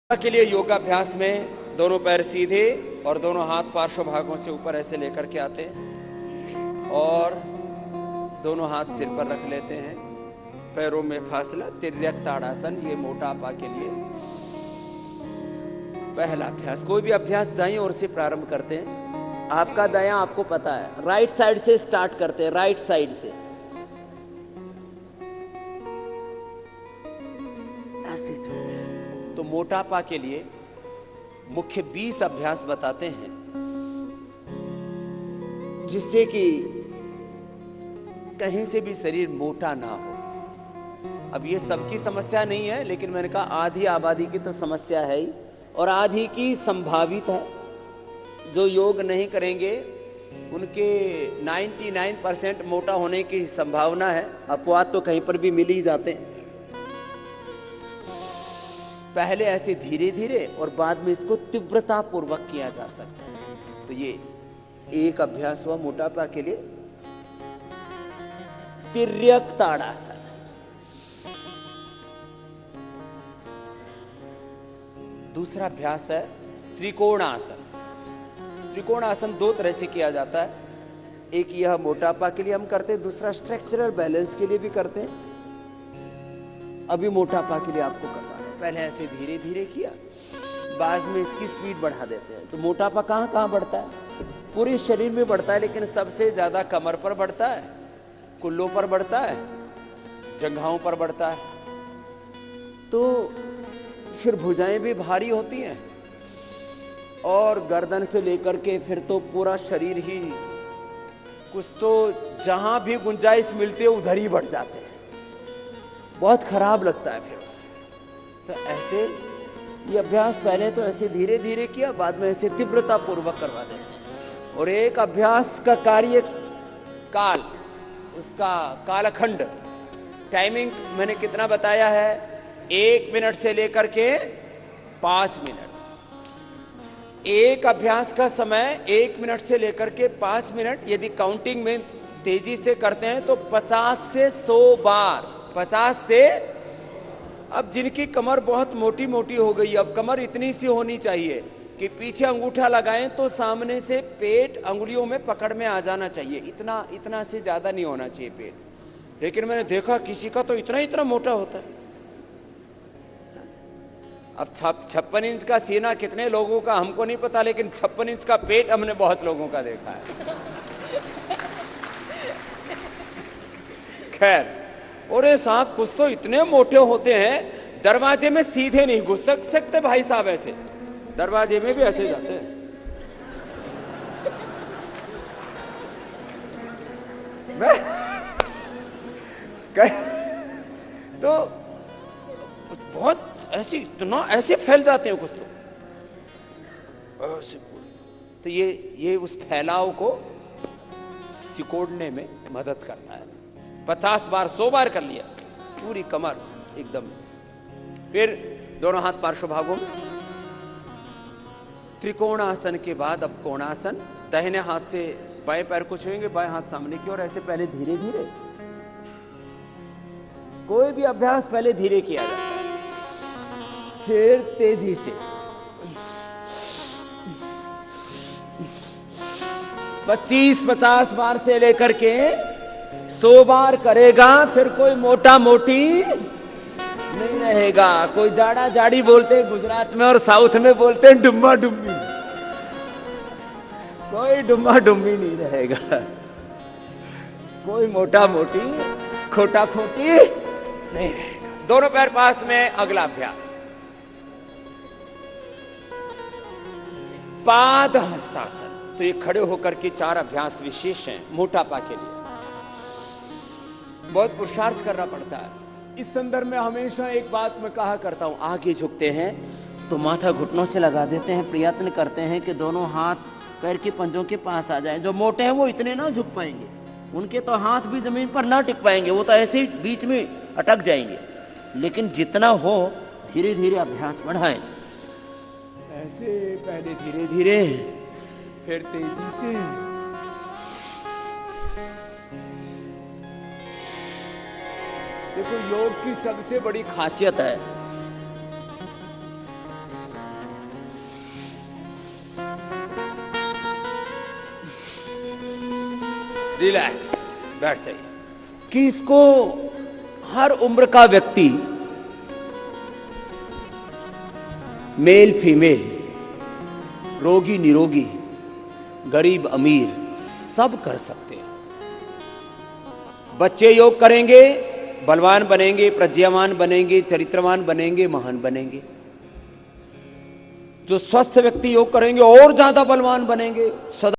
के लिए योगाभ्यास में दोनों पैर सीधे और दोनों हाथ पार्श्व भागों से ऊपर ऐसे लेकर के आते हैं और दोनों हाथ सिर पर रख लेते हैं। पैरों में फासला, तिर्यक ताड़ासन। ये मोटापा के लिए पहला अभ्यास। कोई भी अभ्यास दाईं ओर से प्रारंभ करते हैं। आपका दायां आपको पता है, राइट साइड से स्टार्ट करते हैं, राइट साइड से ऐसे चलते हैं। तो मोटापा के लिए मुख्य 20 अभ्यास बताते हैं जिससे कि कहीं से भी शरीर मोटा ना हो। अब ये सबकी समस्या नहीं है, लेकिन मैंने कहा आधी आबादी की तो समस्या है ही और आधी की संभावित है। जो योग नहीं करेंगे उनके 99% मोटा होने की संभावना है। अपवाद तो कहीं पर भी मिल ही जाते हैं। पहले ऐसे धीरे धीरे और बाद में इसको तीव्रता पूर्वक किया जा सकता है। तो ये एक अभ्यास हुआ मोटापा के लिए, तिर्यक ताड़ासन। दूसरा अभ्यास है त्रिकोणासन। त्रिकोणासन दो तरह से किया जाता है। एक यह मोटापा के लिए हम करते हैं, दूसरा स्ट्रक्चरल बैलेंस के लिए भी करते हैं। अभी मोटापा के लिए आपको करना है। पहले ऐसे धीरे धीरे किया, बाद में इसकी स्पीड बढ़ा देते हैं। तो मोटापा कहाँ कहाँ बढ़ता है? पूरे शरीर में बढ़ता है, लेकिन सबसे ज्यादा कमर पर बढ़ता है, कुल्लों पर बढ़ता है, जंघाओं पर बढ़ता है। तो फिर भुजाएं भी भारी होती हैं और गर्दन से लेकर के फिर तो पूरा शरीर ही, कुछ तो जहां भी गुंजाइश मिलती है उधर ही बढ़ जाते हैं। बहुत खराब लगता है फिर उससे। तो ऐसे ये अभ्यास पहले तो ऐसे धीरे धीरे किया, बाद में ऐसे तीव्रता पूर्वक करवा दें। और एक अभ्यास का कार्य काल, उसका कालखंड, टाइमिंग मैंने कितना बताया है? 1 मिनट से लेकर के 5 मिनट। एक अभ्यास का समय 1 मिनट से लेकर के 5 मिनट। यदि काउंटिंग में तेजी से करते हैं तो 50 से 100 बार। 50 से, अब जिनकी कमर बहुत मोटी मोटी हो गई, अब कमर इतनी सी होनी चाहिए कि पीछे अंगूठा लगाएं तो सामने से पेट अंगुलियों में पकड़ में आ जाना चाहिए। इतना से ज्यादा नहीं होना चाहिए पेट। लेकिन मैंने देखा किसी का तो इतना मोटा होता है। अब 56 इंच का सीना कितने लोगों का हमको नहीं पता, लेकिन 56 इंच का पेट हमने बहुत लोगों का देखा है। खैर, और ये साहब कुछ तो इतने मोटे होते हैं, दरवाजे में सीधे नहीं घुस सकते भाई साहब, ऐसे दरवाजे में भी ऐसे जाते हैं। तो बहुत ऐसे, इतना ऐसे फैल जाते हैं कुछ तो ऐसे। तो ये उस फैलाव को सिकोड़ने में मदद करता है। 50 बार 100 बार कर लिया, पूरी कमर एकदम। फिर दोनों हाथ पार्श्व भागों में। त्रिकोणासन के बाद अब कोणासन। दाहिने हाथ से बाएं पैर को छुएंगे, बाएं हाथ सामने की ओर, ऐसे पहले धीरे धीरे। कोई भी अभ्यास पहले धीरे किया जाता है, फिर तेजी से। 25-50 बार से लेकर के 100 बार करेगा, फिर कोई मोटा मोटी नहीं रहेगा। कोई जाड़ा जाड़ी बोलते हैं गुजरात में, और साउथ में बोलते हैं डुम्मा डुम्मी। कोई डुम्मा डुम्मी नहीं रहेगा, कोई मोटा मोटी खोटा खोटी नहीं रहेगा। दोनों पैर पास में। अगला अभ्यास पाद हस्तासन। तो ये खड़े होकर के 4 अभ्यास विशेष हैं मोटापा के लिए। बहुत पुरुषार्थ करना पड़ता है। इस संदर्भ में हमेशा एक बात मैं कहा करता हूं, आगे झुकते हैं तो माथा घुटनों से लगा देते हैं, प्रयत्न करते हैं कि दोनों हाथ पैर के पंजों के पास आ जाएं। जो मोटे हैं वो इतने ना झुक पाएंगे, उनके तो हाथ भी जमीन पर ना टिक पाएंगे, वो तो ऐसे ही बीच में अटक जाएंगे। लेकिन जितना हो धीरे धीरे अभ्यास बढ़ाएं। ऐसे पहले धीरे धीरे, फिर तेजी से। देखो, योग की सबसे बड़ी खासियत है रिलैक्स, बैठ जाइए। कि इसको हर उम्र का व्यक्ति, मेल फीमेल, रोगी निरोगी, गरीब अमीर, सब कर सकते हैं। बच्चे योग करेंगे, बलवान बनेंगे, प्रज्ञावान बनेंगे, चरित्रवान बनेंगे, महान बनेंगे। जो स्वस्थ व्यक्ति योग करेंगे और ज्यादा बलवान बनेंगे, सदा